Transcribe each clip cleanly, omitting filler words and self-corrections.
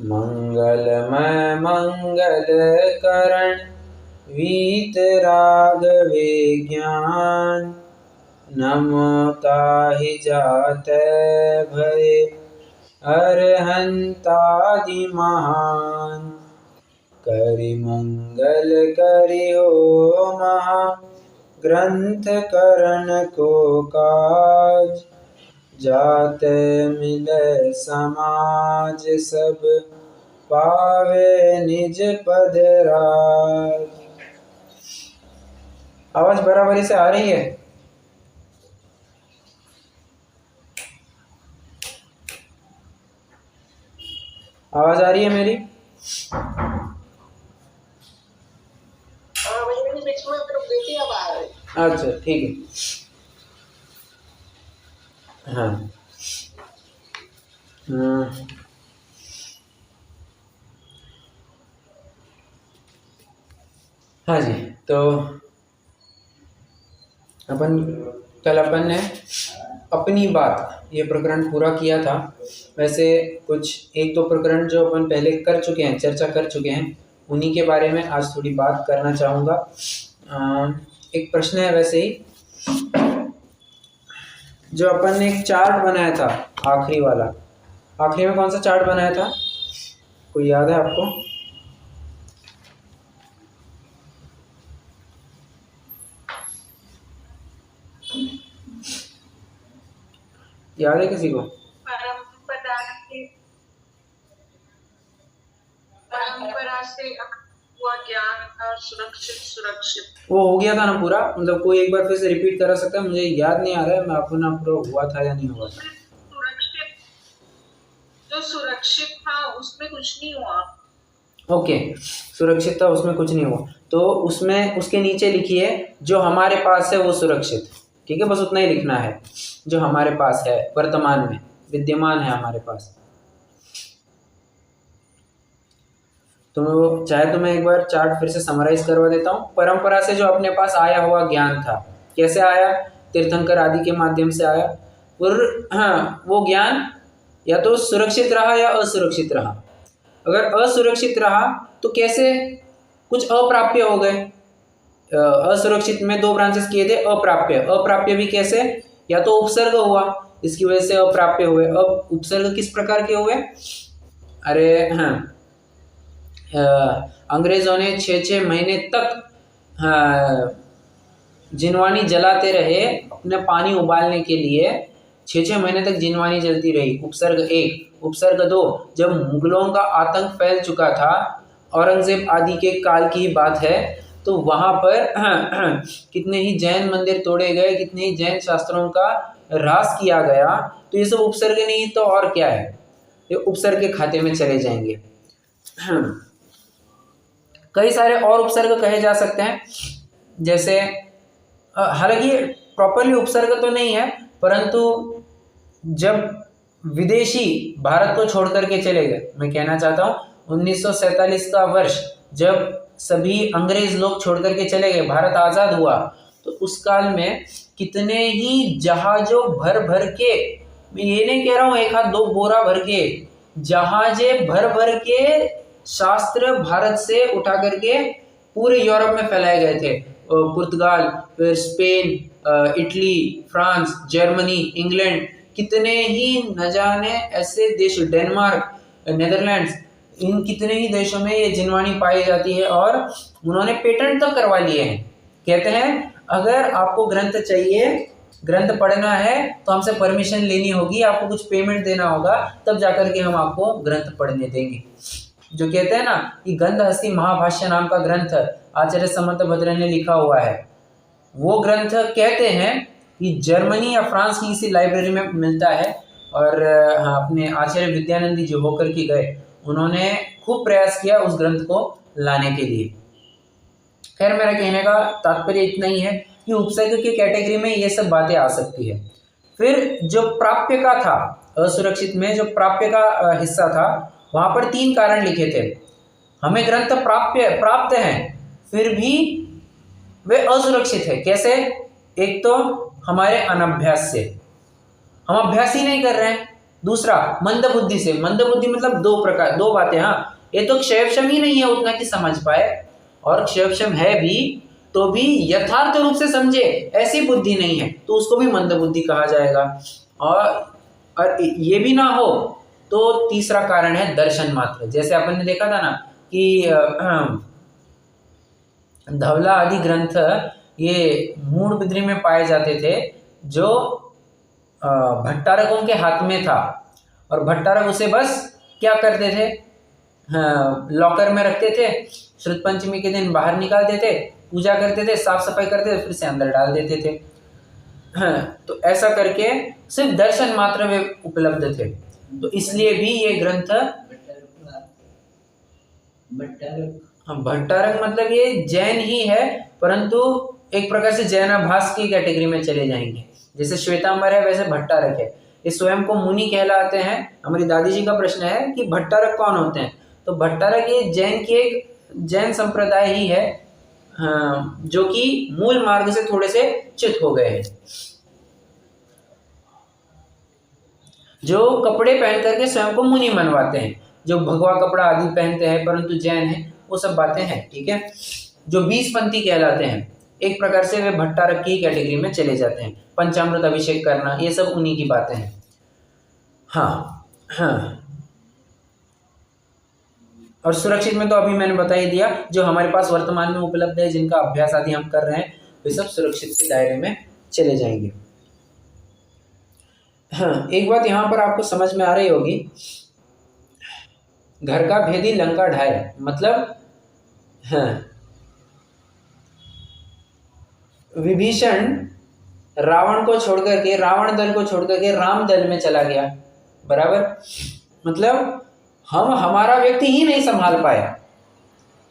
मंगलमय मंगल करण वीतराग विज्ञान। नमो ताहि जाते भये अरहंतादि महान। करि मंगल करि हो महा ग्रंथ करण को काज। जाते मिले समाज सब पावे निज पद राज। आवाज बराबरी से आ रही है? आवाज आ रही है मेरी? बीच में देती आवाज। अच्छा ठीक है। हाँ हाँ जी, तो अपन ने अपनी बात ये प्रकरण पूरा किया था। वैसे कुछ एक दो प्रकरण जो अपन पहले कर चुके हैं, चर्चा कर चुके हैं, उन्हीं के बारे में आज थोड़ी बात करना चाहूँगा। एक प्रश्न है वैसे ही, जो अपन ने एक चार्ट बनाया था, आखिरी वाला, आखिरी में कौन सा चार्ट बनाया था, कोई याद है आपको? याद है किसी को? परंपरा से हुआ ज्ञान का सुरक्षित वो हो गया था ना पूरा? मतलब कोई एक बार फिर से रिपीट करा सकता है? मुझे याद नहीं आ रहा है मैं आपको ना पूरा हुआ था या नहीं हुआ था। जो सुरक्षित था उसमें कुछ नहीं हुआ। ओके, सुरक्षित था उसमें कुछ नहीं हुआ, तो उसमें उसके नीचे लिखिए जो हमारे पास है वो सुरक्षित। ठीक है, बस उतना ही लिखना है, जो हमारे पास है, वर्तमान में विद्यमान है हमारे पास। तो चाहे तो मैं एक बार चार्ट फिर से समराइज करवा देता हूँ। परंपरा से जो अपने पास आया हुआ ज्ञान था, कैसे आया? तीर्थंकर आदि के माध्यम से आया। और हाँ, वो ज्ञान या तो सुरक्षित रहा या असुरक्षित रहा। अगर असुरक्षित रहा तो कैसे? कुछ अप्राप्य हो गए। असुरक्षित में दो ब्रांचेस किए थे, अप्राप्य। अप्राप्य भी कैसे? या तो उपसर्ग हुआ, इसकी वजह से अप्राप्य हुए। अब उपसर्ग किस प्रकार के हुए? अरे हाँ, अंग्रेजों ने 6-6 महीने तक जिनवानी जलाते रहे अपने पानी उबालने के लिए। 6-6 महीने तक जिनवानी जलती रही। उपसर्ग 1। उपसर्ग 2, जब मुगलों का आतंक फैल चुका था, औरंगजेब आदि के काल की ही बात है, तो वहाँ पर कितने ही जैन मंदिर तोड़े गए, कितने ही जैन शास्त्रों का ह्रास किया गया। तो ये सब उपसर्ग नहीं तो और क्या है? ये उपसर्ग के खाते में चले जाएंगे। कई सारे और उपसर्ग कहे जा सकते हैं, जैसे हालांकि प्रॉपरली उपसर्ग तो नहीं है, परंतु जब विदेशी भारत को छोड़ करके चले गए, मैं कहना चाहता हूँ 1947 का वर्ष, जब सभी अंग्रेज लोग छोड़ करके चले गए, भारत आज़ाद हुआ, तो उस काल में कितने ही जहाजों भर भर के, मैं ये नहीं कह रहा हूँ एक हाथ दो बोरा भर के, जहाजे भर भर के शास्त्र भारत से उठा करके पूरे यूरोप में फैलाए गए थे। पुर्तगाल, फिर Spain, Italy, France, Germany, England, कितने ही न जाने ऐसे देश, डेनमार्क, नेदरलैंड्स, इन कितने ही देशों में ये जिनवानी पाई जाती है और उन्होंने पेटेंट तक करवा लिए हैं। कहते हैं अगर आपको ग्रंथ चाहिए, ग्रंथ पढ़ना है तो हमसे परमिशन लेनी होगी, आपको कुछ पेमेंट देना होगा, तब जाकर के हम आपको ग्रंथ पढ़ने देंगे। जो कहते हैं ना कि गंधहस्ती महाभाष्य नाम का ग्रंथ आचार्य समंत भद्र ने लिखा हुआ है, वो ग्रंथ कहते हैं कि जर्मनी या फ्रांस की किसी लाइब्रेरी में मिलता है। और अपने आचार्य विद्यानंदी जो होकर के गए, उन्होंने खूब प्रयास किया उस ग्रंथ को लाने के लिए। खैर, मेरा कहने का तात्पर्य इतना ही है कि उपसर्ग की कैटेगरी में ये सब बातें आ सकती है। फिर जो प्राप्य का था, असुरक्षित में जो प्राप्य का हिस्सा था, वहां पर 3 कारण लिखे थे। हमें ग्रंथ प्राप्त हैं, फिर भी वे असुरक्षित है। कैसे? एक तो हमारे अनभ्यास से, हम अभ्यास ही नहीं कर रहे हैं, दूसरा मंदबुद्धि से, मंदबुद्धि मतलब दो बातें, हाँ, ये तो क्षयक्षम ही नहीं है उतना कि समझ पाए, और क्षयक्षम है भी तो भी यथार्थ रूप से समझे ऐसी बुद्धि नहीं है, तो उसको भी मंदबुद्धि कहा जाएगा। और ये भी ना हो तो तीसरा कारण है दर्शन मात्र। जैसे अपन ने देखा था ना कि धवला आदि ग्रंथ ये मूढ़ बिद्री में पाए जाते थे, जो भट्टारकों के हाथ में था, और भट्टारक उसे बस क्या करते थे, लॉकर में रखते थे, श्रुत पंचमी के दिन बाहर निकालते थे, पूजा करते थे, साफ सफाई करते थे, फिर से अंदर डाल देते थे। तो ऐसा करके सिर्फ दर्शन मात्र वे उपलब्ध थे, तो इसलिए भी ये ग्रंथ भट्टारक मतलब ये जैन ही है, परंतु एक प्रकार से जैनाभास की कैटेगरी में चले जाएंगे। जैसे श्वेतांबर है वैसे भट्टारक है, ये स्वयं को मुनि कहलाते हैं। हमारी दादी जी का प्रश्न है कि भट्टारक कौन होते हैं, तो भट्टारक ये जैन की एक जैन संप्रदाय ही है, जो कि मूल मार्ग से थोड़े से च्युत हो गए हैं, जो कपड़े पहन करके स्वयं को मुनि मनवाते हैं, जो भगवा कपड़ा आदि पहनते हैं परंतु जैन है, वो सब बातें हैं, ठीक है। जो 20 पंथी कहलाते हैं, एक प्रकार से वे भट्टारक की कैटेगरी में चले जाते हैं। पंचामृत अभिषेक करना, ये सब उन्हीं की बातें हैं। हाँ हाँ, और सुरक्षित में तो अभी मैंने बता ही दिया, जो हमारे पास वर्तमान में उपलब्ध है, जिनका अभ्यास आदि हम कर रहे हैं, वे सब सुरक्षित के दायरे में चले जाएंगे। हाँ, एक बात यहाँ पर आपको समझ में आ रही होगी, घर का भेदी लंका ढाए, मतलब हाँ, विभीषण रावण को छोड़कर के, रावण दल को छोड़कर के राम दल में चला गया, बराबर। मतलब हम हमारा व्यक्ति ही नहीं संभाल पाया।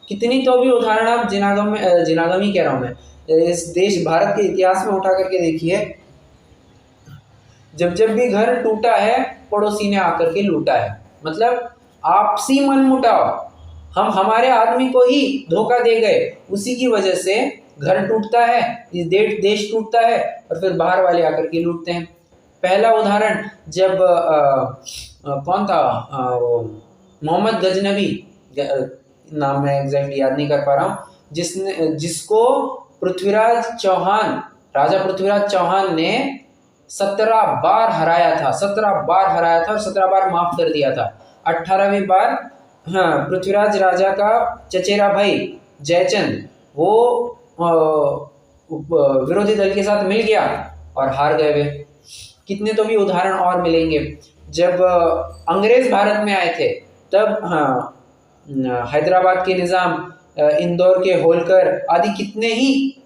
कितनी तो भी उदाहरण आप जिनागम ही कह रहा हूं मैं, इस देश भारत के इतिहास में उठा करके देखिए, जब जब भी घर टूटा है पड़ोसी ने आकर के लूटा है। मतलब आपसी मनमुटाव, हम हमारे आदमी को ही धोखा दे गए, उसी की वजह से घर टूटता है, इस देश टूटता है, और फिर बाहर वाले आकर के लूटते हैं। पहला उदाहरण जब कौन था, मोहम्मद गजनवी, नाम मैं एग्जैक्टली याद नहीं कर पा रहा हूँ, जिसको पृथ्वीराज चौहान, राजा पृथ्वीराज चौहान ने 17 बार हराया था, 17 बार हराया था और 17 बार माफ कर दिया था। 18वीं बार हाँ, पृथ्वीराज राजा का चचेरा भाई जयचंद, वो विरोधी दल के साथ मिल गया और हार गए वे। कितने तो भी उदाहरण और मिलेंगे। जब अंग्रेज भारत में आए थे, तब हाँ, हैदराबाद के निज़ाम, इंदौर के होलकर आदि कितने ही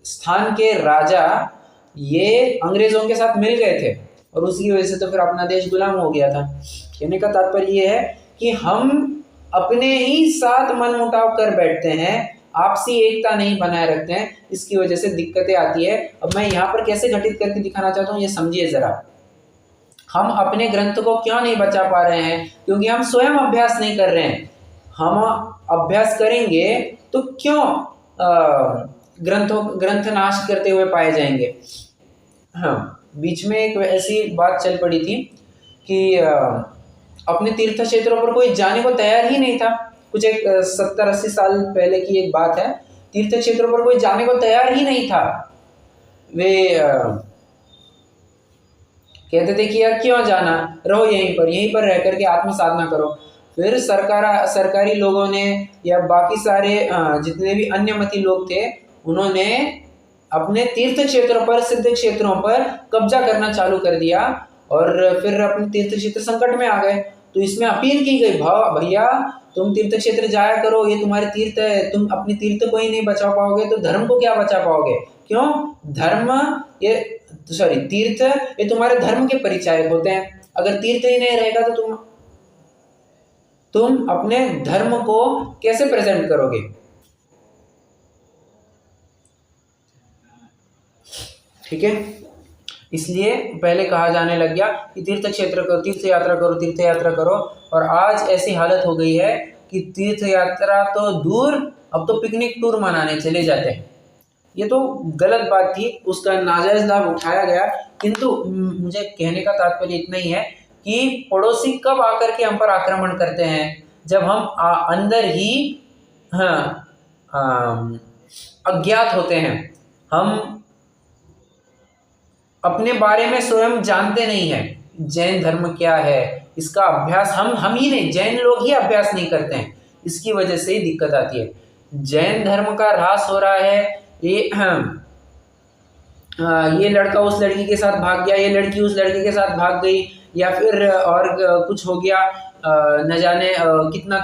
स्थान के राजा ये अंग्रेजों के साथ मिल गए थे, और उसकी वजह से तो फिर अपना देश गुलाम हो गया था। कहने का तात्पर्य ये है कि हम अपने ही साथ मनमुटाव कर बैठते हैं, आपसी एकता नहीं बनाए रखते हैं, इसकी वजह से दिक्कतें आती है। अब मैं यहाँ पर कैसे घटित करके दिखाना चाहता हूँ, ये समझिए जरा। हम अपने ग्रंथ को क्यों नहीं बचा पा रहे हैं? क्योंकि हम स्वयं अभ्यास नहीं कर रहे हैं। हम अभ्यास करेंगे तो क्यों ग्रंथ नाश करते हुए पाए जाएंगे। हाँ, बीच में एक ऐसी बात चल पड़ी थी कि अपने तीर्थ क्षेत्रों पर कोई जाने को तैयार ही नहीं था। कुछ एक 70-80 साल पहले की एक बात है। तीर्थ क्षेत्रों पर कोई जाने को तैयार ही नहीं था। वे कहते थे कि यार क्यों जाना, रहो यहीं पर रह करके आत्म साधना करो। फिर सरकारी लोगों ने या बाकी सारे जितने भी अन्य मती लोग थे, उन्होंने अपने तीर्थ क्षेत्रों पर, सिद्ध क्षेत्रों पर कब्जा करना चालू कर दिया, और फिर अपने तीर्थ क्षेत्र संकट में आ गए। तो इसमें अपील की गई, भैया तुम तीर्थ क्षेत्र जाया करो, ये तुम्हारे तीर्थ है, तुम अपने तीर्थ को ही नहीं बचा पाओगे तो धर्म को क्या बचा पाओगे। क्यों? तीर्थ ये तुम्हारे धर्म के परिचायक होते हैं। अगर तीर्थ ही नहीं रहेगा तो तुम अपने धर्म को कैसे प्रेजेंट करोगे। ठीक है, इसलिए पहले कहा जाने लग गया कि तीर्थ यात्रा करो, और आज ऐसी हालत हो गई है कि तीर्थ यात्रा तो दूर, अब तो पिकनिक टूर मनाने चले जाते हैं। ये तो गलत बात थी, उसका नाजायज लाभ उठाया गया। किंतु मुझे कहने का तात्पर्य इतना ही है कि पड़ोसी कब आकर के हम पर आक्रमण करते हैं, जब हम अंदर ही हाँ अज्ञात होते हैं, हम अपने बारे में स्वयं जानते नहीं हैं। जैन धर्म क्या है इसका अभ्यास हम ही नहीं, जैन लोग ही अभ्यास नहीं करते हैं, इसकी वजह से ही दिक्कत आती है। जैन धर्म का ह्रास हो रहा है, ये लड़का उस लड़की के साथ भाग गया, ये लड़की उस लड़के के साथ भाग गई, या फिर और कुछ हो गया, न जाने कितने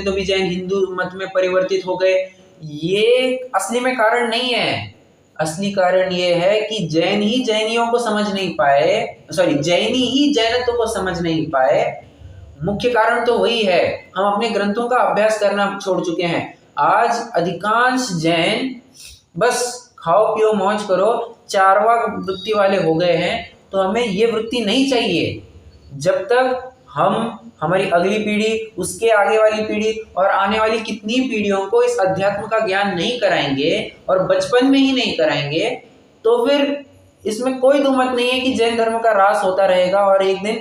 तो भी जैन हिंदू मत में परिवर्तित हो गए। ये असली में कारण नहीं है। असली कारण ये है कि जैन ही जैनियों को समझ नहीं पाए, जैनी ही जैनत्व को समझ नहीं पाए। मुख्य कारण तो वही है, हम अपने ग्रंथों का अभ्यास करना छोड़ चुके हैं। आज अधिकांश जैन बस खाओ पियो मौज करो, चारवाक वृत्ति वाले हो गए हैं। तो हमें ये वृत्ति नहीं चाहिए। जब तक हम हमारी अगली पीढ़ी, उसके आगे वाली पीढ़ी और आने वाली कितनी पीढ़ियों को इस अध्यात्म का ज्ञान नहीं कराएंगे और बचपन में ही नहीं कराएंगे, तो फिर इसमें कोई दो मत नहीं है कि जैन धर्म का ह्रास होता रहेगा और एक दिन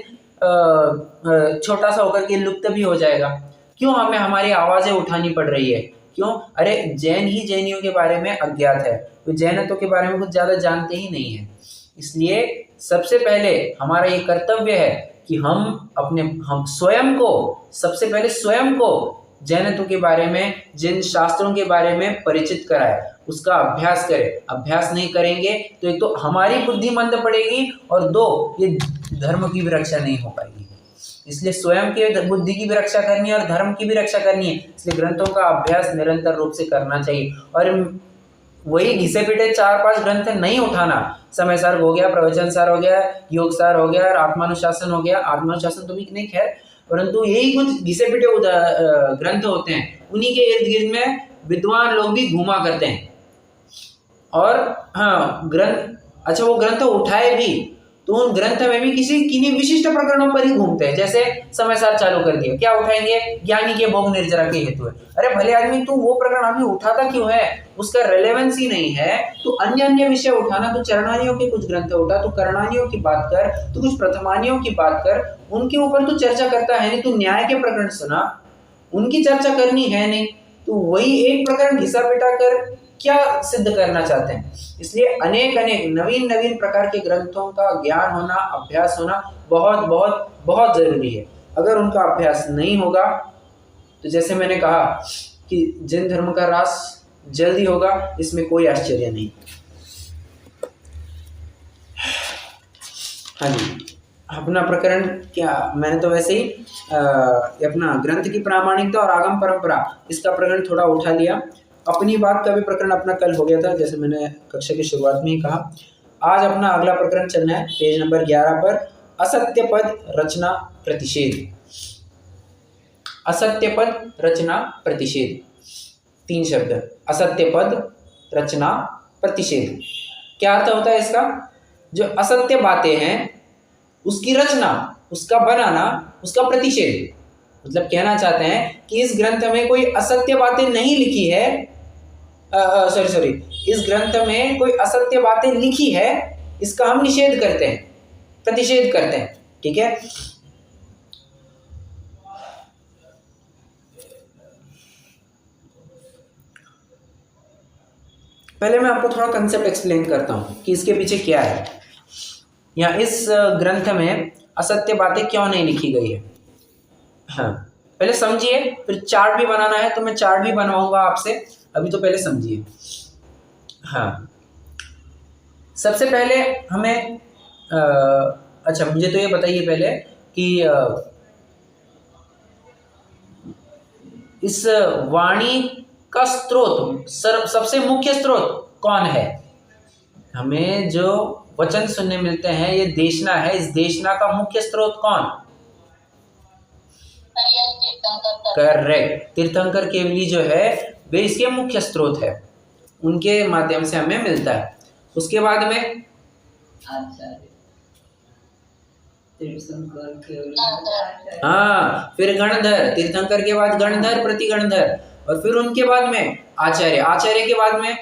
छोटा सा होकर के लुप्त भी हो जाएगा। क्यों हमें हमारी आवाजें उठानी पड़ रही है? क्यों? अरे जैन ही जैनियों के बारे में अज्ञात है, तो जैनत्व के बारे में कुछ ज्यादा जानते ही नहीं है। इसलिए सबसे पहले हमारा ये कर्तव्य है कि हम सबसे पहले स्वयं को जैनत्व के बारे में, जिन शास्त्रों के बारे में परिचित कराए, उसका अभ्यास करें। अभ्यास नहीं करेंगे तो एक तो हमारी बुद्धि मंद पड़ेगी और दो ये धर्म की भी रक्षा नहीं हो पाएगी। इसलिए स्वयं के बुद्धि की भी रक्षा करनी है और धर्म की भी रक्षा करनी है। इसलिए ग्रंथों का अभ्यास निरंतर रूप से करना चाहिए और वही घिसे पिटे 4-5 ग्रंथ नहीं उठाना। समय सार हो गया, प्रवचन सार हो गया, योग सार हो गया, आत्मानुशासन हो गया। आत्मानुशासन तो भी नहीं, खैर, परंतु यही कुछ घिसे पिटे ग्रंथ होते हैं। उन्हीं के इर्द गिर्द में विद्वान लोग भी घूमा करते हैं और अच्छा वो ग्रंथ उठाए भी तो उन ग्रंथ में भी किन्हीं विशिष्ट प्रकरणों पर ही घूमते हैं। जैसे समय सार चालू कर दिया, क्या उठाएंगे? ज्ञानी के भोग निर्जरा के हेतु है। अरे भले आदमी, तू वो प्रकरण अभी उठाता क्यों है? उसका रेलेवेंस ही नहीं है। तो अन्य विषय उठाना, तो चरणानियों के कुछ ग्रंथ उठा, तो करणानियों की बात कर, तो कुछ प्रथमानियों की बात कर, उनके ऊपर तू चर्चा करता है नहीं। तू न्याय के प्रकरण सुना, उनकी चर्चा करनी है नहीं। तो वही एक प्रकरण घिसा पिटा कर क्या सिद्ध करना चाहते हैं? इसलिए अनेक नवीन प्रकार के ग्रंथों का ज्ञान होना, अभ्यास होना बहुत बहुत बहुत जरूरी है। अगर उनका अभ्यास नहीं होगा तो जैसे मैंने कहा कि जैन धर्म का ह्रास जल्दी होगा, इसमें कोई आश्चर्य नहीं। हाँ जी, अपना प्रकरण क्या, मैंने तो वैसे ही अपना ग्रंथ की प्रामाणिकता और आगम परंपरा, इसका प्रकरण थोड़ा उठा लिया। अपनी बात का भी प्रकरण अपना कल हो गया था, जैसे मैंने कक्षा की शुरुआत में ही कहा। आज अपना अगला प्रकरण चलना है पेज नंबर 11 पर, असत्य पद रचना प्रतिषेध। असत्य पद रचना प्रतिषेध, 3 शब्द, असत्य पद रचना प्रतिषेध। क्या अर्थ होता है इसका? जो असत्य बातें हैं उसकी रचना, उसका बनाना, उसका प्रतिषेध। मतलब कहना चाहते हैं कि इस ग्रंथ में कोई असत्य बातें नहीं लिखी है, इस ग्रंथ में कोई असत्य बातें लिखी है, इसका हम निषेध करते हैं, प्रतिषेध करते हैं। ठीक है, पहले मैं आपको थोड़ा कंसेप्ट एक्सप्लेन करता हूं कि इसके पीछे क्या है, या इस ग्रंथ में असत्य बातें क्यों नहीं लिखी गई है। हाँ, पहले समझिए, फिर चार्ट भी बनाना है तो मैं चार्ट भी बनवाऊंगा आपसे, अभी तो पहले समझिए। हाँ, सबसे पहले हमें अच्छा मुझे तो ये बताइए पहले कि इस वाणी का स्रोत, सबसे मुख्य स्रोत कौन है? हमें जो वचन सुनने मिलते हैं ये देशना है, इस देशना का मुख्य स्रोत कौन? करेक्ट, तीर्थंकर केवली जो है वे इसके मुख्य स्रोत है, उनके माध्यम से हमें मिलता है। उसके बाद में हाँ, फिर गणधर, तीर्थंकर के बाद गणधर, प्रतिगणधर, और फिर उनके बाद में आचार्य, आचार्य के बाद में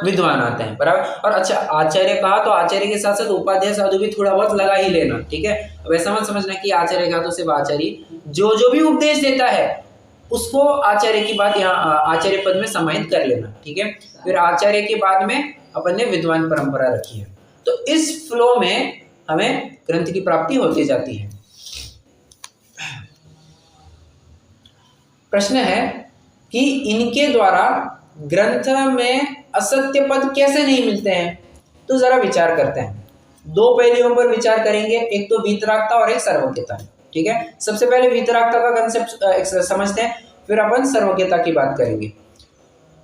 विद्वान आते हैं, बराबर। और अच्छा, आचार्य कहा तो आचार्य के साथ साथ उपाध्याय साधु भी थोड़ा बहुत लगा ही लेना, ठीक है। अब ऐसा मत समझना कि आचार्य कहा तो सिर्फ आचार्य, जो जो भी उपदेश देता है उसको आचार्य की बात यहाँ आचार्य पद में समाहित कर लेना, ठीक है। फिर आचार्य के बाद में अपन ने विद्वान परंपरा रखी है। तो इस फ्लो में हमें ग्रंथ की प्राप्ति होती जाती है। प्रश्न है कि इनके द्वारा ग्रंथ में असत्य पद कैसे नहीं मिलते हैं, तो जरा विचार करते हैं। दो पहलुओं पर विचार करेंगे, एक तो वीतरागता और एक सर्वज्ञता, ठीक है। सबसे पहले वीतरागता का कंसेप्ट समझते हैं, फिर अपन सर्वज्ञता की बात करेंगे।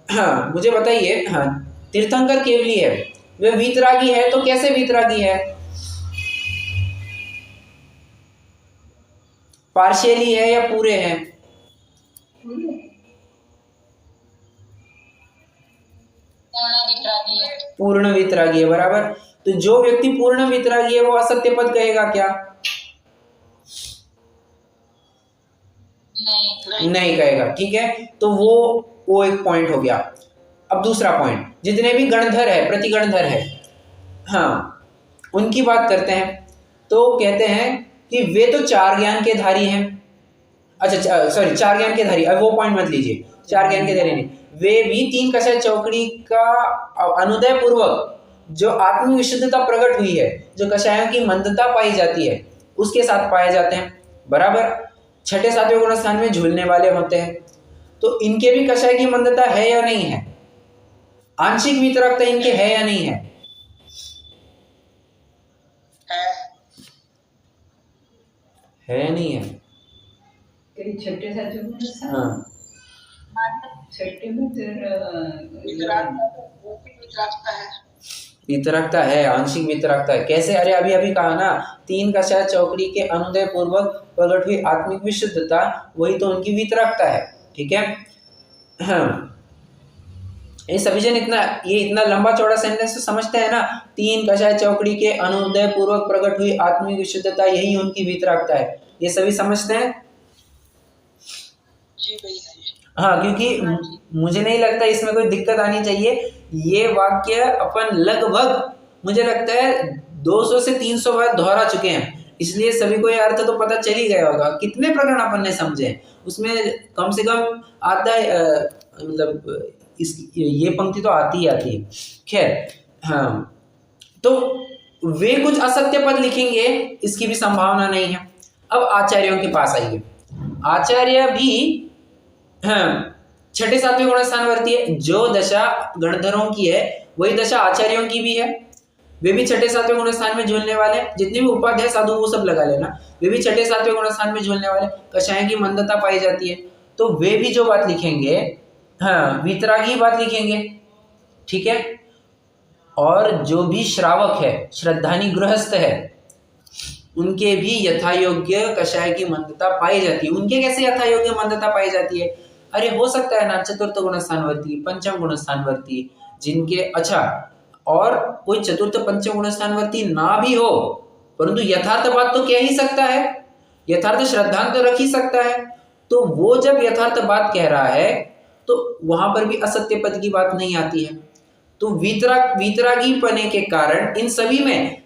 हाँ, मुझे बताइए, हाँ, तीर्थंकर केवली है, वे वीतरागी है, तो कैसे वीतरागी है? पार्शियली है या पूरे हैं? पूर्ण वीतरागी है, बराबर। तो जो व्यक्ति पूर्ण वीतरागी है वो असत्य पद कहेगा क्या? नहीं कहेगा, ठीक है। तो वो एक पॉइंट हो गया। अब दूसरा पॉइंट, जितने भी गणधर है, प्रतिगणधर है, हाँ, उनकी बात करते हैं। तो कहते हैं कि वे तो चार ज्ञान के धारी हैं। अच्छा, सॉरी, चार ज्ञान के धारी, अब वो पॉइंट मत लीजिए, चार ज्ञान के धारी नहीं, वे भी तीन कषाय चौकड़ी का अनुदय पूर्वक जो आत्म विशुद्धता प्रकट हुई है, जो कषायों की मंदता पाई जाती है, उसके साथ पाए जाते हैं, बराबर। छठे सातवें गुण स्थान में झूलने वाले होते हैं। तो इनके भी कषाय की मंदता है या नहीं है? आंशिक वितरकता इनके है या नहीं है? है नहीं है? छठे सातवें गुण स्थान, हाँ, छठे में वितरकता है, आंशिक वितरकता है। कैसे? अरे अभी अभी कहा ना, तीन कषाय चौकड़ी के अनुदय पूर्वक प्रकट हुई आत्मिक विशुद्धता, वही तो उनकी वितरकता है, ठीक है। हाँ, ये सभी जन इतना लंबा चौड़ा सेंटेंस तो समझते हैं ना। तीन कषाय चौकड़ी के अनुदय पूर्वक प्रकट हुई आत्मिक विशुद्धता, यही उनकी वितरकता है, ये सभी समझते हैं। हाँ, क्योंकि मुझे नहीं लगता इसमें कोई दिक्कत आनी चाहिए। ये वाक्य अपन लगभग, मुझे लगता है 200 से 300 बार दोहरा चुके हैं, इसलिए सभी को ये अर्थ तो पता चल ही गया होगा। कितने प्रकरण अपन ने समझे, उसमें कम से कम आधा, मतलब ये पंक्ति तो आती ही आती है। खैर, हाँ, तो वे कुछ असत्य पद लिखेंगे, इसकी भी संभावना नहीं है। अब आचार्यों के पास आइए। आचार्य भी, हाँ, छठे सातवें गुण स्थानवर्ती है। जो दशा गणधरों की है वही दशा आचार्यों की भी है। वे भी छठे सातवें गुण स्थान में झूलने वाले, जितने भी उपाध्याय साधु वो सब लगा लेना, वे भी छठे सातवें गुण स्थान में झूलने वाले, कषाय की मंदता पाई जाती है। तो वे भी जो बात लिखेंगे, हाँ, वीतरागी बात लिखेंगे, ठीक है। और जो भी श्रावक है, श्रद्धानी गृहस्थ है, उनके भी यथायोग्य कषाय की मंदता पाई जाती है। उनके कैसे यथायोग्य मंदता पाई जाती है? अरे हो सकता है ना चतुर्थ गुण स्थानवर्ती, पंचम गुण स्थानवर्ती, जिनके, अच्छा, और कोई चतुर्थ पंचम गुण स्थानवर्ती ना भी हो, परंतु यथार्थ बात तो कह ही सकता है, यथार्थ श्रद्धांत तो रख ही सकता है। तो वो जब यथार्थ बात कह रहा है तो वहां पर भी असत्य पद की बात नहीं आती है। तो वीतरागी पने के कारण इन सभी में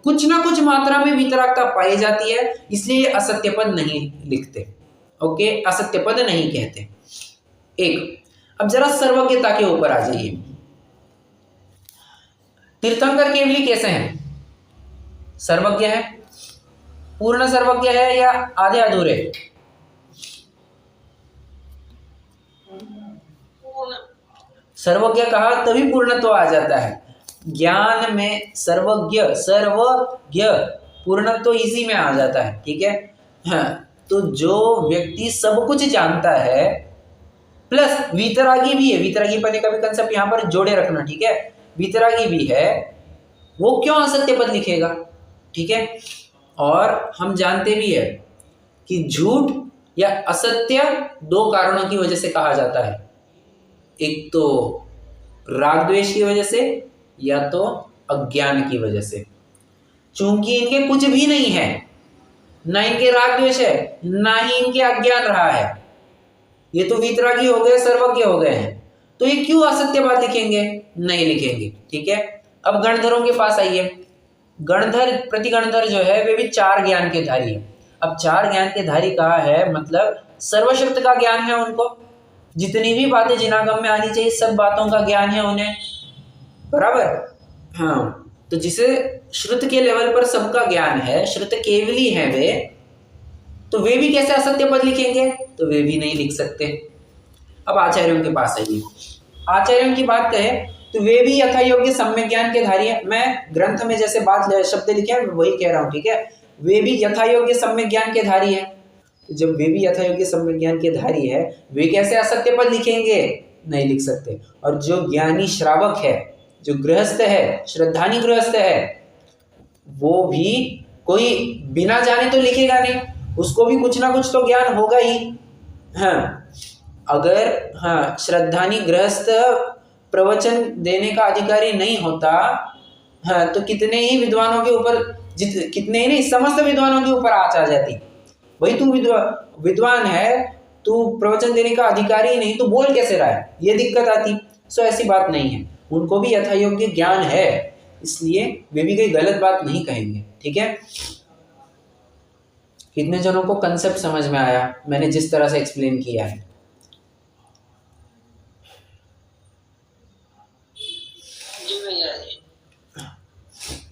कुछ ना कुछ मात्रा में वीतरागता पाई जाती है, इसलिए ये असत्य पद नहीं लिखते, ओके, असत्य पद नहीं कहते। एक, अब जरा सर्वज्ञता के ऊपर आ जाइए। तीर्थंकर केवली कैसे हैं? सर्वज्ञ है, पूर्ण सर्वज्ञ है या आधे अधूरे? सर्वज्ञ कहा तभी पूर्णत्व आ जाता है। ज्ञान में सर्वज्ञ पूर्णत्व इसी में आ जाता है, ठीक है। हाँ, तो जो व्यक्ति सब कुछ जानता है प्लस वीतरागी भी है, वीतरागी पने का भी कंसेप्ट यहाँ पर जोड़े रखना, ठीक है। वीतरागी भी है, वो क्यों असत्य पद लिखेगा, ठीक है। और हम जानते भी है कि झूठ या असत्य दो कारणों की वजह से कहा जाता है, एक तो राग द्वेष की वजह से या तो अज्ञान की वजह से। चूंकि इनके कुछ भी नहीं है, ना इनके राग द्वेष है, ना ही इनके अज्ञान रहा है, ये तो वीतरागी हो गए, सर्वज्ञ हो गए हैं, तो ये क्यों असत्य बात लिखेंगे? नहीं लिखेंगे। ठीक है, अब गणधरों के पास आइए। गणधर प्रतिगणधर जो है वे भी 4 ज्ञान के धारी है। अब 4 ज्ञान के धारी कहा है, मतलब सर्वश्रुत का ज्ञान है उनको, जितनी भी बातें जिनागम में आनी चाहिए सब बातों का ज्ञान है उन्हें, बराबर। हाँ, तो जिसे श्रुत के लेवल पर सबका ज्ञान है, श्रुत केवली है वे, तो वे भी कैसे असत्य पद लिखेंगे? तो वे भी नहीं लिख सकते। अब आचार्यों के पास आइए। आचार्यों की बात कहें तो वे भी यथा योग्य सम्यक ज्ञान के धारी है। मैं ग्रंथ में जैसे बात शब्द लिखे हैं वही कह रहा हूँ। ठीक है, वे भी यथा योग्य सम्यक ज्ञान के धारी है। तो जब वे भी यथा योग्य सम्यक ज्ञान के धारी है, वे कैसे असत्य पद लिखेंगे? नहीं लिख सकते। और जो ज्ञानी श्रावक है, जो गृहस्थ है, श्रद्धानी गृहस्थ है, वो भी कोई बिना जाने तो लिखेगा नहीं, उसको भी कुछ ना कुछ तो ज्ञान होगा ही। हाँ, अगर हाँ श्रद्धानी गृहस्थ प्रवचन देने का अधिकारी नहीं होता, हाँ, तो कितने ही विद्वानों के ऊपर, कितने ही नहीं समस्त विद्वानों के ऊपर आँच आ जाती। भाई तू विद्वान है, तू प्रवचन देने का अधिकारी ही नहीं, तो बोल कैसे रहा है, ये दिक्कत आती। सो ऐसी बात नहीं है, उनको भी यथायोग्य ज्ञान है, इसलिए वे भी कोई गलत बात नहीं कहेंगे। ठीक है, कितने जनों को कंसेप्ट समझ में आया मैंने जिस तरह से एक्सप्लेन किया है?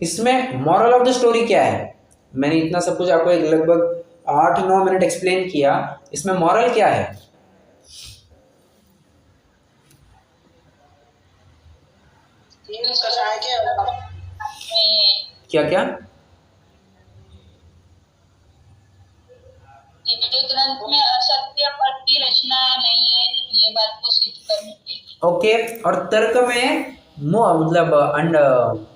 इसमें मॉरल ऑफ द स्टोरी क्या है? मैंने इतना सब कुछ आपको एक लगभग 8-9 मिनट एक्सप्लेन किया, इसमें मॉरल क्या है? क्या क्या? ग्रंथ में असत्य पद की रचना नहीं है, ये बात को सिद्ध करने के लिए। ओके, और तर्क में मतलब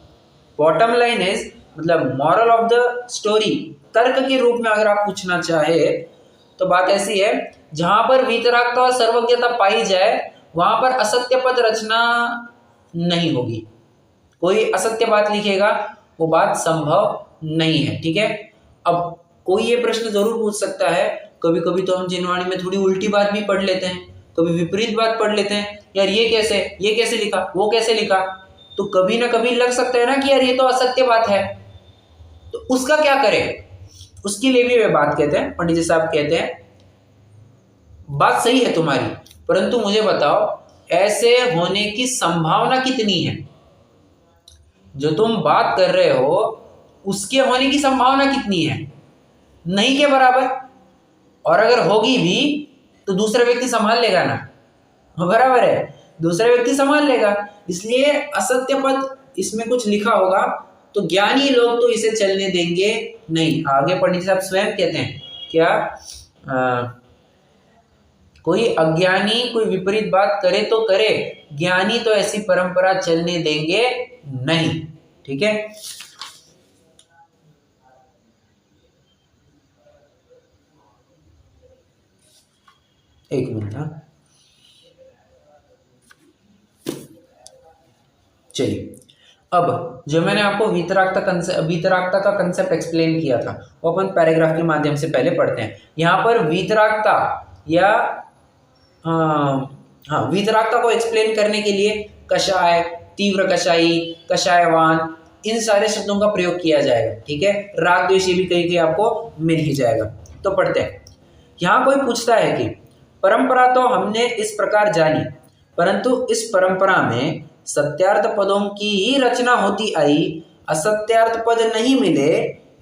बॉटम लाइन इज, मतलब मॉरल ऑफ द स्टोरी तर्क के रूप में अगर आप पूछना चाहे तो बात ऐसी है, जहां पर वीतरागता और सर्वज्ञता पाई जाए वहां पर असत्य पद रचना नहीं होगी। कोई असत्य बात लिखेगा वो बात संभव नहीं है। ठीक है, अब कोई ये प्रश्न जरूर पूछ सकता है, कभी कभी तो हम जिनवाणी में थोड़ी उल्टी बात भी पढ़ लेते हैं, कभी विपरीत बात पढ़ लेते हैं, यार ये कैसे लिखा, वो कैसे लिखा, तो कभी ना कभी लग सकता है ना कि यार ये तो असत्य बात है, तो उसका क्या करें? उसके लिए भी वे बात कहते हैं, पंडित जी साहब कहते हैं बात सही है तुम्हारी, परंतु मुझे बताओ ऐसे होने की संभावना कितनी है? जो तुम बात कर रहे हो उसके होने की संभावना कितनी है? नहीं के बराबर। और अगर होगी भी तो दूसरा व्यक्ति संभाल लेगा ना, बराबर है, दूसरा व्यक्ति संभाल लेगा। इसलिए असत्य पद इसमें कुछ लिखा होगा तो ज्ञानी लोग तो इसे चलने देंगे नहीं। आगे पंडित साहब स्वयं कहते हैं क्या, कोई अज्ञानी कोई विपरीत बात करे तो करे, ज्ञानी तो ऐसी परंपरा चलने देंगे नहीं। ठीक है, एक मिनट। हाँ, चलिए, अब जो मैंने आपको वीतरागता का कंसेप्ट एक्सप्लेन किया था वो अपन पैराग्राफ के माध्यम से पहले पढ़ते हैं। यहाँ पर वीतरागता या वीतरागता को एक्सप्लेन करने के लिए कषाय, तीव्र कषाई, कषायवान, इन सारे शब्दों का प्रयोग किया जाएगा। ठीक है, राग द्वेष भी कहीं कहीं आपको मिल ही जाएगा। तो पढ़ते हैं। यहाँ कोई पूछता है कि परंपरा तो हमने इस प्रकार जानी, परंतु इस परंपरा में सत्यार्थ पदों की ही रचना होती आई, असत्यार्थ पद नहीं मिले,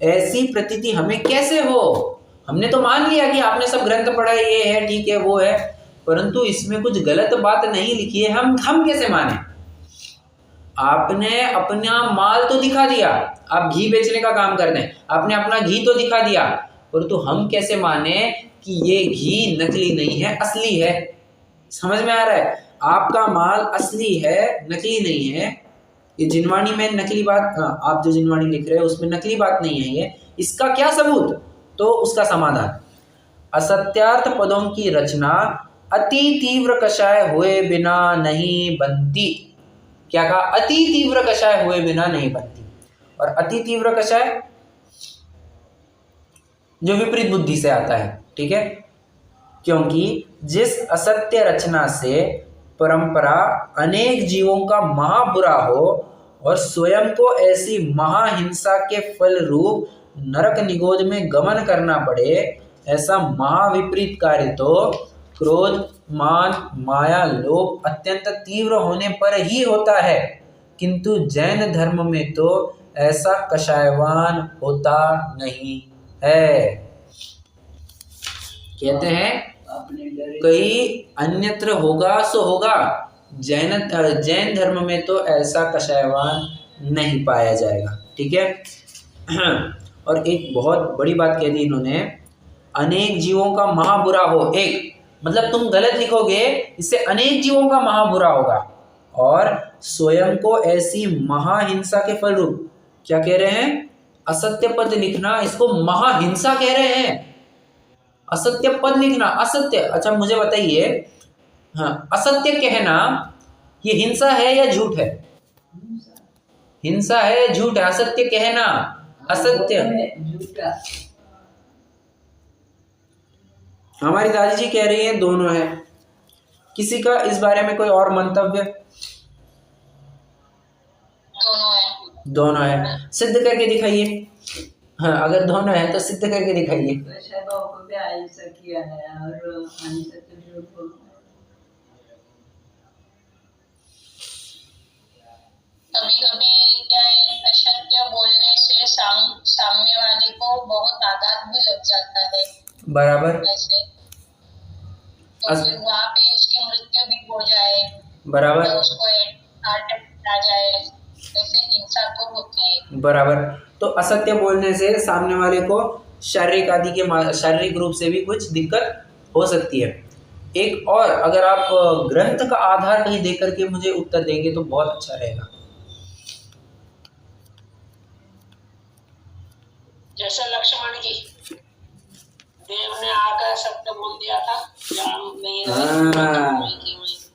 ऐसी प्रतीति हमें कैसे हो? हमने तो मान लिया कि आपने सब ग्रंथ पढ़ा, ये है, ठीक है, वो है, परंतु इसमें कुछ गलत बात नहीं लिखी है, हम कैसे माने? आपने अपना माल तो दिखा दिया, आप घी बेचने का काम करते हैं, आपने अपना घी तो दिखा दिया, परंतु हम कैसे माने कि ये घी नकली नहीं है, असली है? समझ में आ रहा है? आपका माल असली है, नकली नहीं है। ये जिनवाणी में नकली बात, आप जो जिनवाणी लिख रहे हो उसमें नकली बात नहीं है ये। इसका क्या सबूत? तो उसका समाधान, असत्यार्थ पदों की रचना अति तीव्र कषाय हुए बिना नहीं बनती। क्या कहा? अति तीव्र कषाय हुए बिना नहीं बनती। और अति तीव्र कषाय जो विपरीत बुद्धि से आता है। ठीक है, क्योंकि जिस असत्य रचना से परंपरा अनेक जीवों का महाबुरा हो और स्वयं को ऐसी महाहिंसा के फल रूप नरक निगोज में गमन करना पड़े, ऐसा महाविपरीत कार्य तो क्रोध, मान, माया, लोभ अत्यंत तीव्र होने पर ही होता है, किंतु जैन धर्म में तो ऐसा कषायवान होता नहीं है। कहते हैं अपने डरे कहीं अन्यत्र होगा सो होगा, जैन धर्म में तो ऐसा कषायवान नहीं पाया जाएगा। ठीक है। और एक बहुत बड़ी बात कह दी इन्होंने, अनेक जीवों का महाबुरा हो। एक मतलब तुम गलत लिखोगे इससे अनेक जीवों का महाबुरा होगा, और स्वयं को ऐसी महाहिंसा के फल रूप, क्या कह रहे हैं, असत्य पद लिखना, इसको महाहिंसा कह रहे हैं। असत्य पद लिखना, असत्य। अच्छा मुझे बताइए, हाँ, असत्य कहना ये हिंसा है या झूठ है? हिंसा है या झूठ है? असत्य कहना, असत्य। झूठा। हमारी दादी जी कह रही हैं दोनों है। किसी का इस बारे में कोई और मंतव्य? दोनों है। दोनों है, सिद्ध करके दिखाइए। हाँ, अगर दोनों है तो सिद्ध करके दिखाइए। वैसे बाबू को भी अहिंसा किया है और अहिंसा तो झूठ बोलना है। कभी कभी क्या है, असत्य बोलने से सामने वाले को बहुत आघात भी लग जाता है। बराबर। ऐसे तो फिर वहाँ पे उसकी मृत्यु भी हो जाए, बराबर। तो उसको हार्ट अटैक आ जाए, ऐसे हिंसा तो होती है। बराबर। तो असत्य बोलने से सामने वाले को शारीरिक रूप से भी कुछ दिक्कत हो सकती है। एक और, अगर आप ग्रंथ का आधार कहीं दे करके मुझे उत्तर देंगे तो बहुत अच्छा रहेगा। जैसे लक्ष्मण जी, देव ने आकर सत्य बोल दिया था, राम नहीं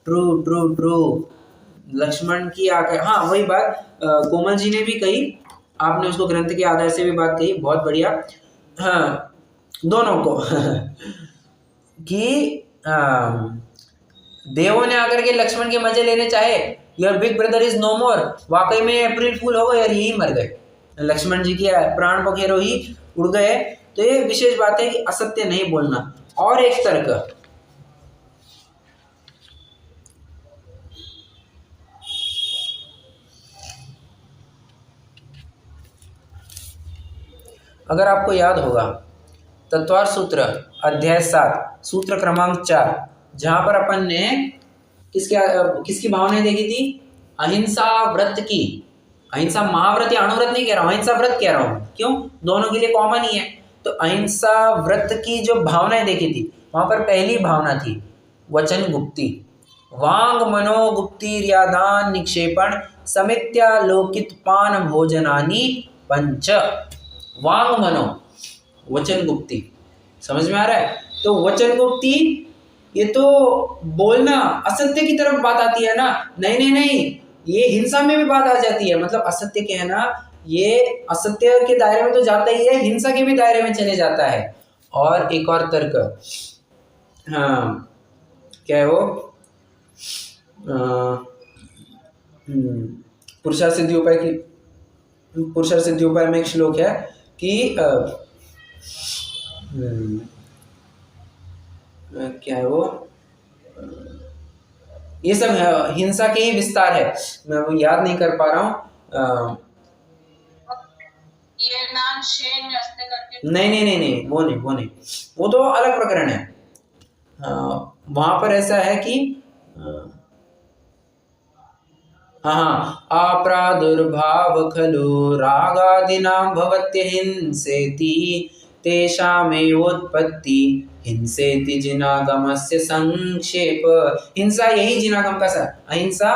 ट्रू ट्रू ट्रू। लक्ष्मण की आकर, हाँ वही बात कोमल जी ने भी कही, आपने उसको ग्रंथ के आधार से भी बात कही, बहुत बढ़िया। हाँ, दोनों को कि देवों ने आकर के लक्ष्मण के मजे लेने चाहे, your big brother is no more, वाकई में अप्रैल फूल हो गए और यही मर गए, लक्ष्मण जी की प्राण पखेरु ही उड़ गए। तो ये विशेष बात है कि असत्य नहीं बोलना। और एक तर्क, अगर आपको याद होगा तत्वार सूत्र अध्याय 7 सूत्र क्रमांक 4, जहां पर अपन ने किसकी भावनाएं देखी थी? अहिंसा व्रत की। अहिंसा महाव्रत या अणुव्रत नहीं कह रहा हूं, अहिंसा व्रत कह रहा हूं। क्यों? दोनों के लिए कॉमन ही है। तो अहिंसा व्रत की जो भावनाएं देखी थी, वहां पर पहली भावना थी वचन गुप्ति, वांग मनो गुप्तिर्यादान निक्षेपण समित्यालोकित पान भोजनानि पंच। वांग मनो, वचन गुप्ति, समझ में आ रहा है? तो वचन गुप्ति ये तो बोलना, असत्य की तरफ बात आती है ना? नहीं नहीं नहीं, ये हिंसा में भी बात आ जाती है। मतलब असत्य कहना ये असत्य के दायरे में तो जाता ही है, हिंसा के भी दायरे में चले जाता है। और एक और तर्क, हाँ क्या है वो, पुरुषार्थ सिद्धि उपाय में एक श्लोक है कि क्या है वो, ये सब है, हिंसा के ही विस्तार है, मैं वो याद नहीं कर पा रहा हूँ। ये नाम शेन रास्ते करके नहीं, वो नहीं, वो तो अलग प्रकरण है। वहां पर ऐसा है कि हाँ, अप्रादुर्भाव खलु रागादिनां भवत्यहिंसेति तेषामेवोत्पत्ति हिंसेति जिनागमस्य संक्षेप। हिंसा यही जिनागम का अहिंसा,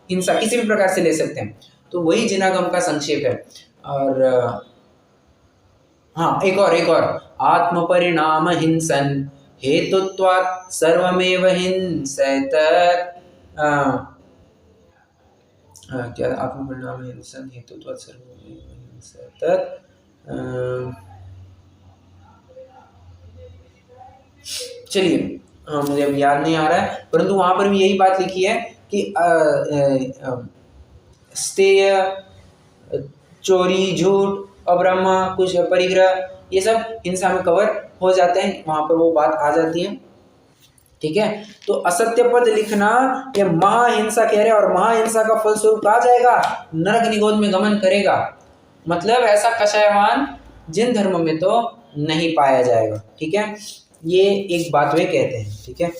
हिंसा किसी भी प्रकार से ले सकते हैं, तो वही जिनागम का संक्षेप है। और हाँ, एक और आत्म परिणाम हिंसन हेतुत्वात् सर्वमेव हिंसैत। क्या आत्म परिणाम हिंसन हेतुत्वात् सर्वमेव हिंसैत। चलिए, मुझे अब याद नहीं आ रहा है, परंतु वहाँ पर भी यही बात लिखी है कि स्तेय, चोरी, झूठ, अब्रह्म, कुछ परिग्रह, ये सब हिंसा में कवर हो जाते हैं, वहाँ पर वो बात आ जाती है। ठीक है, तो असत्य पद लिखना ये महाहिंसा कह रहे हैं, और महाहिंसा का फलस्वरूप कहा जाएगा नरक निगोद में गमन करेगा। मतलब ऐसा कषायवान जिन धर्म में तो नहीं पाया जाएगा। ठीक है, ये एक बात वे कहते हैं। ठीक है,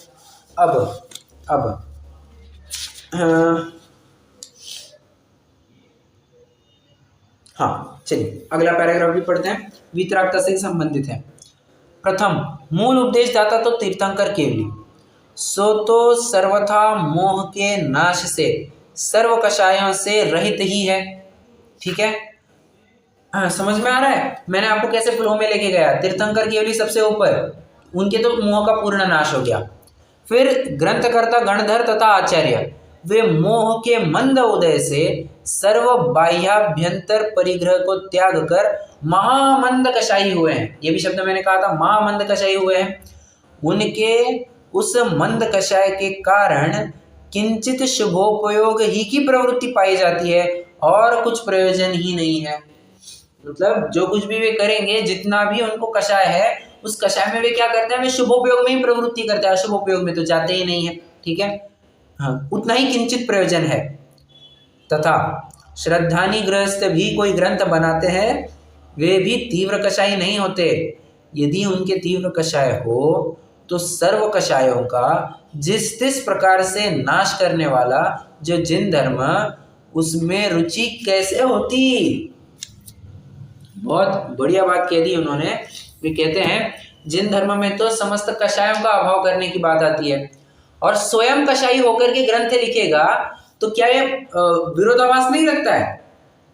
अब हाँ चलिए अगला पैराग्राफ भी पढ़ते हैं, वीतरागता से संबंधित है। प्रथम, मूल उपदेश दाता तो तीर्थंकर केवली, सो तो सर्वथा मोह के नाश से सर्व कषायों से रहित ही है। ठीक है, हाँ समझ में आ रहा है मैंने आपको कैसे फ्लो में लेके गया। तीर्थंकर केवली सबसे ऊपर, उनके तो मोह का पूर्ण नाश हो गया। फिर ग्रंथकर्ता गणधर तथा आचार्य वे मोह के मंद उदय से सर्व बाह्याभ्यंतर परिग्रह को त्याग कर महामंद कषाई हुए हैं। ये भी शब्द मैंने कहा था, महामंद कषाई हुए हैं। उनके उस मंद कषाय के कारण किंचित शुभोपयोग ही की प्रवृत्ति पाई जाती है और कुछ प्रयोजन ही नहीं है। मतलब जो कुछ भी वे करेंगे, जितना भी उनको कषाय है, उस कषाय में वे क्या करते हैं, वे शुभोपयोग में ही प्रवृत्ति करते हैं, अशुभोपयोग में तो जाते ही नहीं है। ठीक है, हाँ उतना ही किंचित प्रयोजन है। तथा श्रद्धानी गृहस्थ भी कोई ग्रंथ बनाते हैं, वे भी तीव्र कषाय नहीं होते। यदि उनके तीव्र कषाय हो तो सर्व कषायों का जिस तिस प्रकार से नाश करने वाला जो जिन धर्म, उसमें रुचि कैसे होती। बहुत बढ़िया बात कह दी उन्होंने। वे कहते हैं जिन धर्म में तो समस्त कषायों का अभाव करने की बात आती है, और स्वयं कषाई होकर के ग्रंथ लिखेगा तो क्या ये विरोधाभास नहीं रखता है।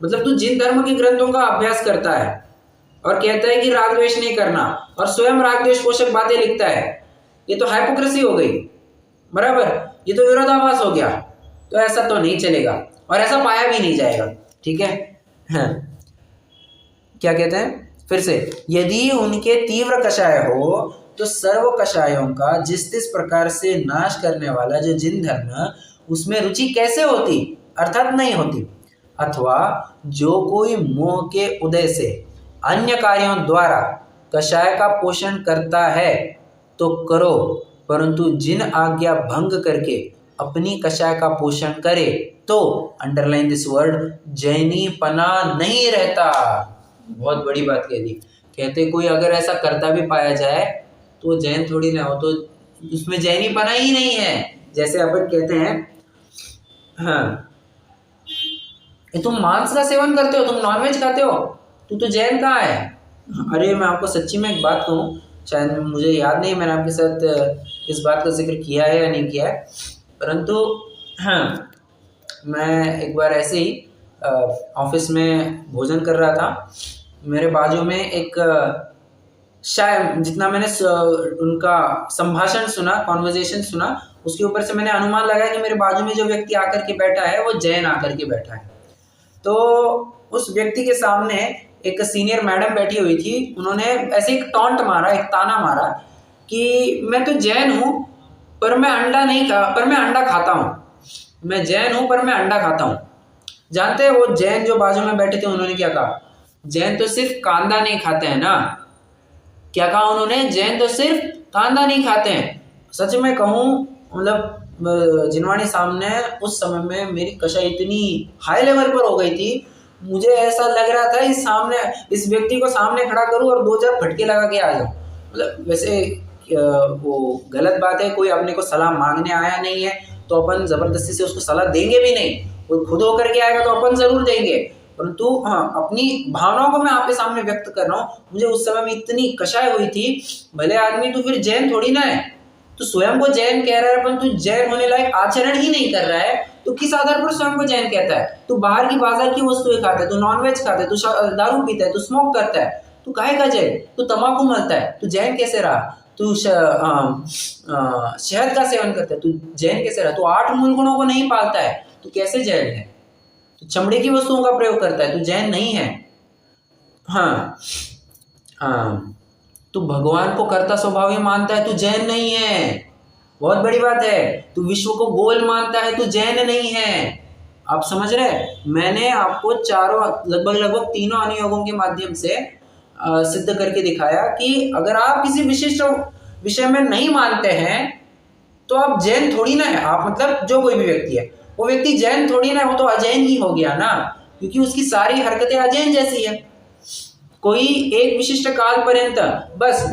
मतलब तू जिन धर्म के ग्रंथों का अभ्यास करता है और कहता है कि राग द्वेष नहीं करना, और स्वयं राग द्वेष पोषक बातें लिखता है, ये तो हाइपोक्रेसी हो गई, बराबर, ये तो विरोधाभास हो गया। तो ऐसा तो नहीं चलेगा और ऐसा पाया भी नहीं जाएगा। ठीक है, हाँ क्या कहते हैं फिर से, यदि उनके तीव्र कषाय हो तो सर्व कषायों का जिस तिस प्रकार से नाश करने वाला जो जिन धर्म, उसमें रुचि कैसे होती, अर्थात नहीं होती। अथवा जो कोई मोह के उदय से अन्य कार्यों द्वारा कषाय का पोषण करता है तो करो, परंतु जिन आज्ञा भंग करके अपनी कषाय का पोषण करे तो, अंडरलाइन दिस वर्ड, जैनीपना नहीं रहता। बहुत बड़ी बात कह दी। कहते कोई अगर ऐसा करता भी पाया जाए तो जैन थोड़ी ना हो, तो उसमें जैनीपना ही नहीं है। जैसे अपन कहते हैं, हाँ तुम मांस का सेवन करते हो, तुम नॉनवेज खाते हो, तो जैन कहाँ है। अरे मैं आपको सच्ची में एक बात कहूँ, शायद मुझे याद नहीं मैंने आपके साथ इस बात का जिक्र किया है या नहीं किया है, परंतु हाँ मैं एक बार ऐसे ही ऑफिस में भोजन कर रहा था। मेरे बाजू में एक, शायद जितना मैंने उनका संभाषण सुना, कॉन्वर्जेशन सुना, उसके ऊपर से मैंने अनुमान लगाया कि मेरे बाजू में जो व्यक्ति आकर के बैठा है वो जैन आकर के बैठा है। तो उस व्यक्ति के सामने एक सीनियर मैडम बैठी हुई थी। उन्होंने ऐसे एक टॉन्ट मारा, एक ताना मारा कि मैं तो जैन हूँ पर मैं अंडा खाता हूँ, मैं जैन हूँ पर मैं अंडा खाता हूँ। जानते हैं वो जैन जो बाजू में बैठे थे, उन्होंने क्या कहा, जैन तो सिर्फ कांदा नहीं खाते हैं ना। क्या कहा उन्होंने, जैन तो सिर्फ कांदा नहीं खाते हैं। सच में कहूँ, मतलब जिनवाणी सामने उस समय में मेरी कषाय इतनी हाई लेवल पर हो गई थी, मुझे ऐसा लग रहा था इस व्यक्ति को सामने खड़ा करूं और 2-4 फटके लगा के आ जाऊं। मतलब वैसे वो गलत बात है, कोई अपने को सलाह मांगने आया नहीं है तो अपन ज़बरदस्ती से उसको सलाह देंगे भी नहीं। वो खुद होकर के आएगा तो अपन ज़रूर देंगे, परंतु हाँ अपनी भावनाओं को मैं आपके सामने व्यक्त कर रहा हूँ। मुझे उस समय में इतनी कषाय हुई थी, भले आदमी तो फिर जैन थोड़ी ना है, तो स्वयं को जैन कह रहा है परंतु जैन होने लायक आचरण ही नहीं कर रहा है, तो किस आधार पर स्वयं को जैन कहता है। तू बाहर की बाजार की वस्तुएं खाता है, तू नॉनवेज खाता है, तू दारू पीता है, तू स्मोक करता है, तू काहे का जैन, तू तंबाकू मलता है, तू जैन कैसे रहा। तू शहद का सेवन करता है, तू जैन कैसे रहा। तू 8 मूल गुणों को नहीं पालता है, तू कैसे जैन है। तू चमड़े की वस्तुओं का प्रयोग करता है, तू जैन नहीं है। हाँ हाँ, तू भगवान को कर्ता स्वभाव ही मानता है, तू जैन नहीं है। बहुत बड़ी बात है। तू विश्व को गोल मानता है, तू जैन नहीं है। आप समझ रहे? मैंने आपको चारों लगभग तीनों अनुयोगों के माध्यम से सिद्ध करके दिखाया कि अगर आप किसी विशिष्ट विषय में नहीं मानते हैं तो आप जैन थोड़ी ना है। आप मतलब जो कोई भी व्यक्ति है, वो व्यक्ति जैन थोड़ी ना है, वो तो अजैन ही हो गया ना, क्योंकि उसकी सारी हरकतें अजैन जैसी है। कोई एक विशिष्ट काल पर्यंत बस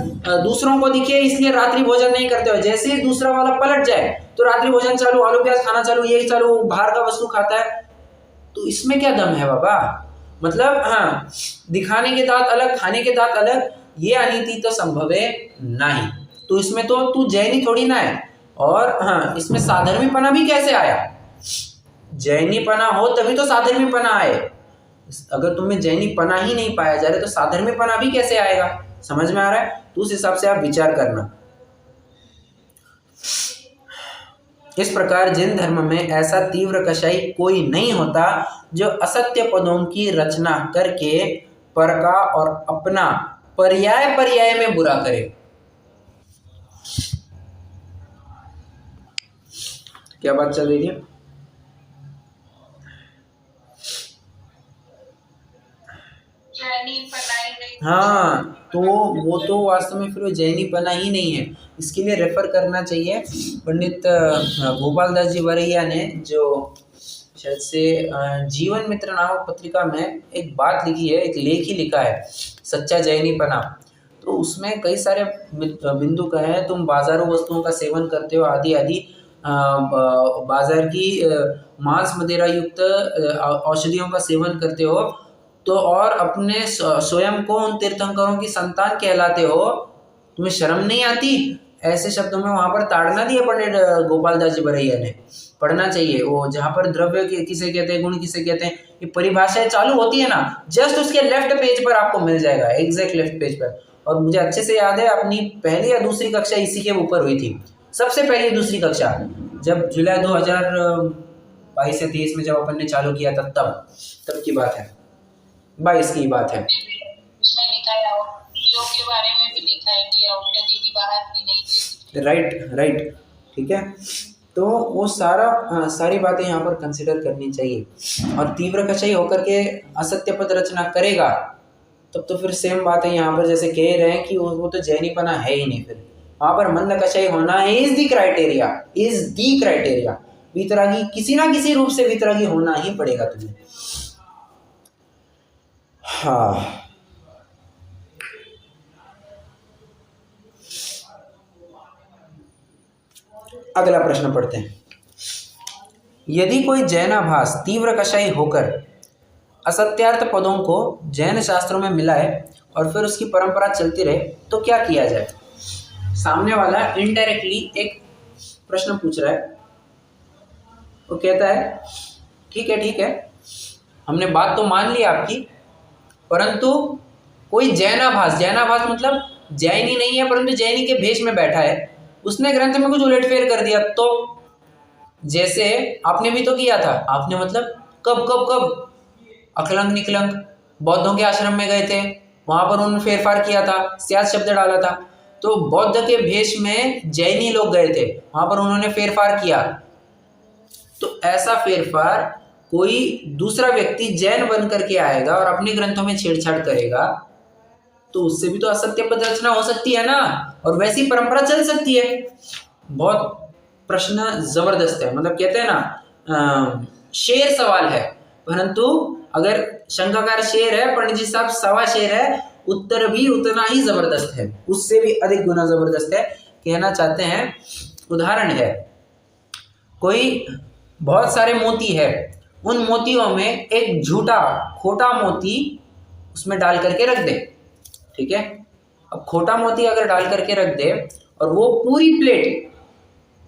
दूसरों को दिखे इसलिए रात्रि भोजन नहीं करते हो, जैसे ही दूसरा वाला पलट जाए तो रात्रि भोजन चालू, आलू प्याज खाना चालू, ये चालू, बाहर का वस्तु खाता है। तो इसमें क्या दम है बाबा? मतलब हाँ, दिखाने के दांत अलग, खाने के दांत अलग, ये अनीति तो संभव है नहीं। तो इसमें तो तू जैनी थोड़ी ना है। और हाँ, इसमें साधर्मीपना भी कैसे आया? जैनीपना हो तभी तो साधर्मीपना आए। अगर तुम्हें जैनीपना ही नहीं पाया जा रहा तो साधर्मीपना भी कैसे आएगा? समझ में आ रहा है? तो उस हिसाब से आप विचार करना। इस प्रकार जैन धर्म में ऐसा तीव्र कषाय कोई नहीं होता जो असत्य पदों की रचना करके पर का और अपना पर्याय में बुरा करे। क्या बात चल रही है? हाँ, तो वो तो वास्तव में फिर वो जैनीपना ही नहीं है। इसके लिए रेफर करना चाहिए पंडित गोपाल दास जी वरैया ने, जो शायद से जीवन मित्र नामक पत्रिका में एक बात लिखी है, एक लेख ही लिखा है, सच्चा जैनीपना। तो उसमें कई सारे बिंदु कहे हैं, तुम बाजारू वस्तुओं का सेवन करते हो आदि आदि, बाजार की मांस मदिरा युक्त औषधियों का सेवन करते हो, तो और अपने स्वयं को उन तीर्थंकरों की संतान कहलाते हो, तुम्हें शर्म नहीं आती? ऐसे शब्दों में वहां पर ताड़ना दी है पंडित गोपाल दास जी वरैया ने। पढ़ना चाहिए वो, जहां पर द्रव्य किसे कहते हैं, गुण किसे कहते हैं, ये परिभाषाएं चालू होती है ना, जस्ट उसके लेफ्ट पेज पर आपको मिल जाएगा, एग्जैक्ट लेफ्ट पेज पर। और मुझे अच्छे से याद है, अपनी पहली या दूसरी कक्षा इसी के ऊपर हुई थी, सबसे पहली दूसरी कक्षा, जब जुलाई 2022 से 23 में जब अपन ने चालू किया था, तब की बात है, 22 की बात है। उसमें लिखा है औषधियों के बारे में भी लिखा है कि औषधि भी बाहर की नहीं। राइट, ठीक है। तो वो सारी बातें यहाँ पर कंसिडर करनी चाहिए। और तीव्र कषाय होकर के असत्य पद रचना करेगा तब तो फिर सेम बात है यहाँ पर, जैसे कह रहे हैं कि वो तो जैनीपना है ही नहीं। फिर वहाँ पर मंद कषाय होना इज दी क्राइटेरिया। वितरागी किसी ना किसी रूप से वितरागी होना ही पड़ेगा तुम्हें। हाँ, अगला प्रश्न पढ़ते हैं। यदि कोई जैनाभास तीव्र कषाय होकर असत्यार्थ पदों को जैन शास्त्रों में मिलाए और फिर उसकी परंपरा चलती रहे तो क्या किया जाए? सामने वाला इनडायरेक्टली एक प्रश्न पूछ रहा है। वो कहता है ठीक है, हमने बात तो मान ली आपकी, परंतु कोई जैनाभास मतलब जैनी नहीं है परंतु जैनी के भेष में बैठा है, उसने ग्रंथ में कुछ उलटफेर कर दिया, तो जैसे आपने भी तो किया था। आपने मतलब कब अकलंक निकलंक बौद्धों के आश्रम में गए थे, वहां पर उन्होंने फेरफार किया था, स्याद शब्द डाला था। तो बौद्ध के भेष में जैनी लोग गए थे, वहां पर उन्होंने फेरफार किया। तो ऐसा फेरफार कोई दूसरा व्यक्ति जैन बन करके आएगा और अपने ग्रंथों में छेड़छाड़ करेगा, तो उससे भी तो असत्य पद रचना हो सकती है ना, और वैसी परंपरा चल सकती है। बहुत प्रश्न जबरदस्त है, मतलब कहते हैं ना शेर सवाल है, परंतु अगर शंकाकार शेर है, पंडित जी साहब सवा शेर है, उत्तर भी उतना ही जबरदस्त है, उससे भी अधिक गुना जबरदस्त है। कहना चाहते हैं, उदाहरण है, कोई बहुत सारे मोती है, उन मोतियों में एक झूठा खोटा मोती उसमें डाल करके रख दे, ठीक है। अब खोटा मोती अगर डाल करके रख दे और वो पूरी प्लेट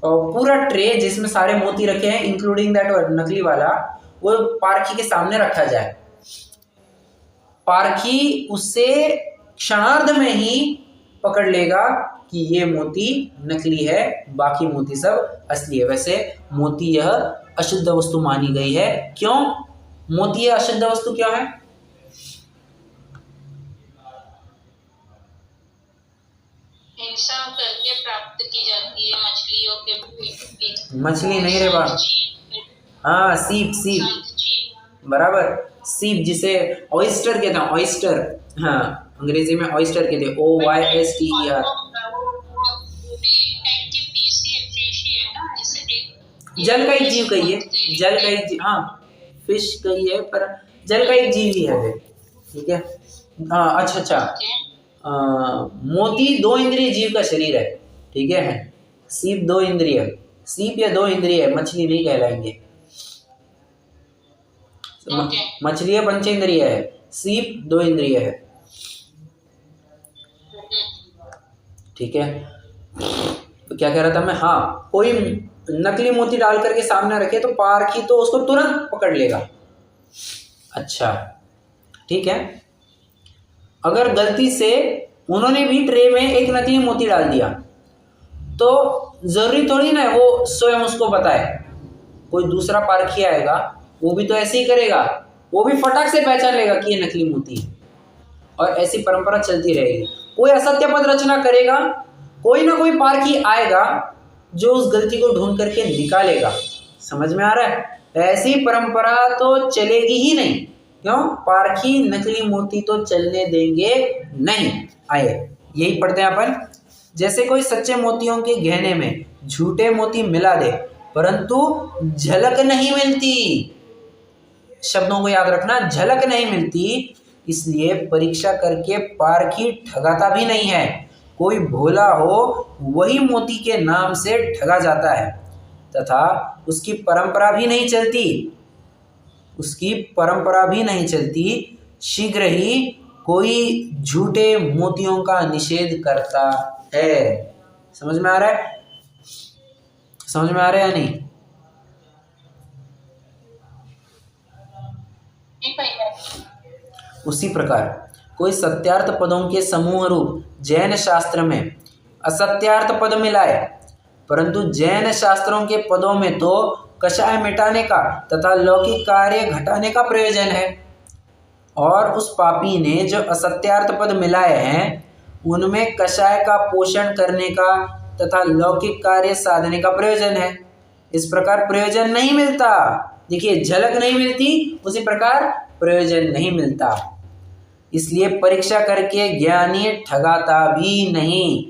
और पूरा ट्रे जिसमें सारे मोती रखे हैं इंक्लूडिंग दैट नकली वाला, वो पारखी के सामने रखा जाए, पारखी उससे क्षणार्ध में ही पकड़ लेगा कि ये मोती नकली है, बाकी मोती सब असली है। वैसे मोती यह अशुद्ध वस्तु मानी गई है। क्यों मोती यह अशुद्ध वस्तु क्यों है? परीक्षा करके प्राप्त की जाती है मछलियों के बीच। मछली नहीं रे बाप, हाँ सीप, सीप बराबर, सीप जिसे ऑयस्टर कहते हैं, ऑयस्टर, हाँ अंग्रेजी में ऑयस्टर कहते हैं, OYSTER। जल का एक जीव कहिए, जल का एक जीव, हाँ फिश कहिए, पर जल का एक जीव ही है वे, ठीक है। हाँ अच्छा, मोती 2 इंद्रिय जीव का शरीर है, ठीक है। सीप 2 इंद्रिय, सीप या 2 इंद्रिय, मछली नहीं कहलाएंगे। मछली 5 इंद्रिय है, सीप 2 इंद्रिय है, ठीक है। तो क्या कह रहा था मैं, हाँ कोई नकली मोती डाल करके सामने रखे तो पारखी तो उसको तुरंत पकड़ लेगा। अच्छा ठीक है, अगर गलती से उन्होंने भी ट्रे में एक नकली मोती डाल दिया तो जरूरी थोड़ी ना है वो स्वयं उसको बताए, कोई दूसरा पारखी आएगा वो भी तो ऐसे ही करेगा, वो भी फटाक से पहचान लेगा कि ये नकली मोती है, और ऐसी परंपरा चलती रहेगी। कोई असत्य पद रचना करेगा, कोई ना कोई पारखी आएगा जो उस गलती को ढूंढ करके निकालेगा। समझ में आ रहा है? ऐसी परंपरा तो चलेगी ही नहीं, क्यों? पारखी नकली मोती तो चलने देंगे नहीं। आइए यही पढ़ते हैं अपन। जैसे कोई सच्चे मोतियों के गहने में झूठे मोती मिला दे परंतु झलक नहीं मिलती, शब्दों को याद रखना, झलक नहीं मिलती, इसलिए परीक्षा करके पारखी ठगाता भी नहीं है। कोई भोला हो वही मोती के नाम से ठगा जाता है तथा उसकी परंपरा भी नहीं चलती, उसकी परंपरा भी नहीं चलती। शीघ्र ही कोई झूठे मोतियों का निषेध करता है। समझ में आ रहा है? समझ में आ रहा है या नहीं? उसी प्रकार कोई सत्यार्थ पदों के समूह रूप जैन शास्त्र में असत्यार्थ पद मिलाए, परंतु जैन शास्त्रों के पदों में तो कषाय मिटाने का तथा लौकिक कार्य घटाने का प्रयोजन है, और उस पापी ने जो असत्यार्थ पद मिलाए हैं उनमें कषाय का पोषण करने का तथा लौकिक कार्य साधने का प्रयोजन है। इस प्रकार प्रयोजन नहीं मिलता। देखिए, झलक नहीं मिलती, उसी प्रकार प्रयोजन नहीं मिलता। इसलिए परीक्षा करके ज्ञानी ठगाता भी नहीं।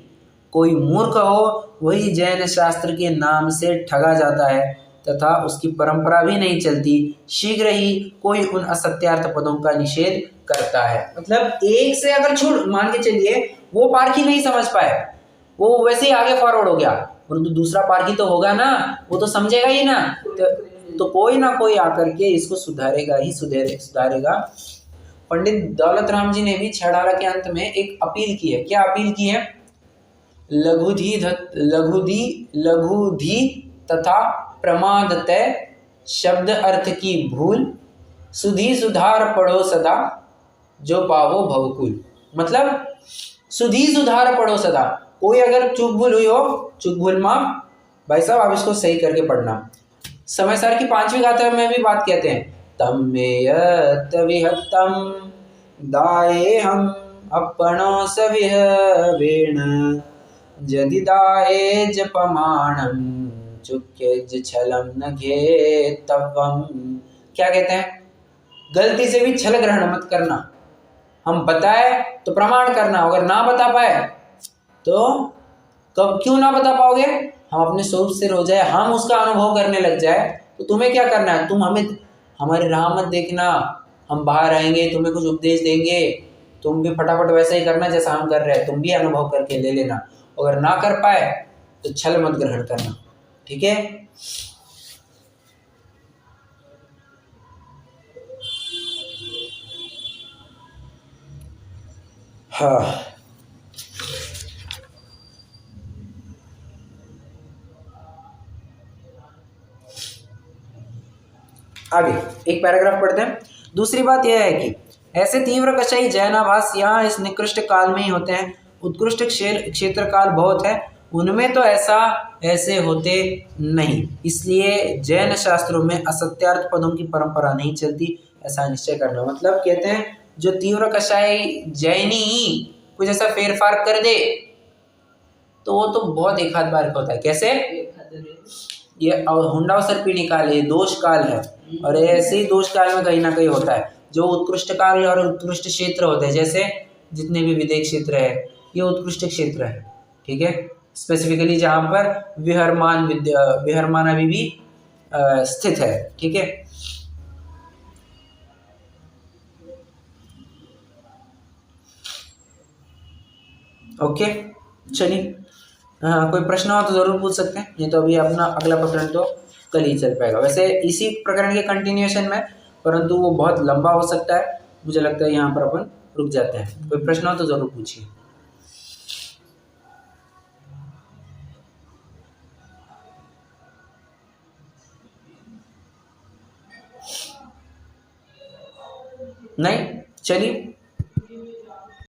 कोई मूर्ख हो वही जैन शास्त्र के नाम से ठगा जाता है तथा उसकी परंपरा भी नहीं चलती। शीघ्र ही कोई उन असत्यार्थ पदों का निषेध करता है। मतलब एक से अगर छूट मान के चलिए, वो पारखी नहीं समझ पाए, वो वैसे ही आगे फॉरवर्ड हो गया, परंतु दूसरा पारखी तो होगा ना, वो तो समझेगा ही ना, तो कोई ना कोई आकर के इसको सुधारेगा ही सुधारेगा। पंडित दौलत राम जी ने भी छड़ाला के अंत में एक अपील की है। क्या अपील की है? लघुधी तथा प्रमादतः शब्द अर्थ की भूल, सुधी सुधार पढ़ो सदा जो पावो भवकुल। मतलब सुधी सुधार पढ़ो सदा। कोई अगर चूक भूल हुई हो, चूक भूल माफ, भाई साहब आप इसको सही करके पढ़ना। समय सार की 5वीं गाथा में भी बात कहते हैं, तम में यत विहतम दाये हम अपनो सविह वेण जदि दाये जपमाणम चुक्य छलम न घेतवम। क्या कहते हैं? गलती से भी छल ग्रहण मत करना। हम बताए तो प्रमाण करना, अगर ना बता पाए तो कब क्यों ना बता पाओगे? हम अपने स्वरूप से हो जाए, हम उसका अनुभव करने लग जाए, तो तुम्हें क्या करना है? तुम हमें हमारी राह मत देखना, हम बाहर आएंगे, तुम्हें कुछ उपदेश देंगे, तुम भी फटाफट वैसा ही करना जैसा हम कर रहे हैं, तुम भी अनुभव करके ले लेना। अगर ना कर पाए तो छल मत ग्रहण करना, ठीक है? हाँ, आगे एक पैराग्राफ पढ़ते हैं। दूसरी बात यह है कि ऐसे तीव्र कषाई जैनाभास यहाँ इस निकृष्ट काल में ही होते हैं। उत्कृष्ट क्षेत्र काल बहुत है, उनमें तो ऐसे होते नहीं। इसलिए जैन शास्त्रों में असत्यार्थ पदों की परंपरा नहीं चलती, ऐसा निश्चय करना। मतलब कहते हैं जो तीव्र कषाई जैनी ही कुछ ऐसा फेरफार कर दे तो वो तो बहुत एक आध बार का होता है। कैसे? ये हुंडा अवसर भी निकाले दोष काल है, और ऐसे ही दोष काल में कहीं ना कहीं होता है। जो उत्कृष्ट काल और उत्कृष्ट क्षेत्र होते हैं, जैसे जितने भी विदेश क्षेत्र है ये उत्कृष्ट क्षेत्र है, ठीक है। स्पेसिफिकली जहाँ पर विहरमान अभी भी स्थित है, ठीक है। ओके, चलिए, हाँ, कोई प्रश्न हो तो ज़रूर पूछ सकते हैं, नहीं तो अभी अपना अगला प्रकरण तो कल ही चल पाएगा। वैसे इसी प्रकरण के कंटिन्यूएशन में, परंतु वो बहुत लंबा हो सकता है, मुझे लगता है यहाँ पर अपन रुक जाते हैं। कोई प्रश्न हो तो ज़रूर पूछिए। नहीं, चलिए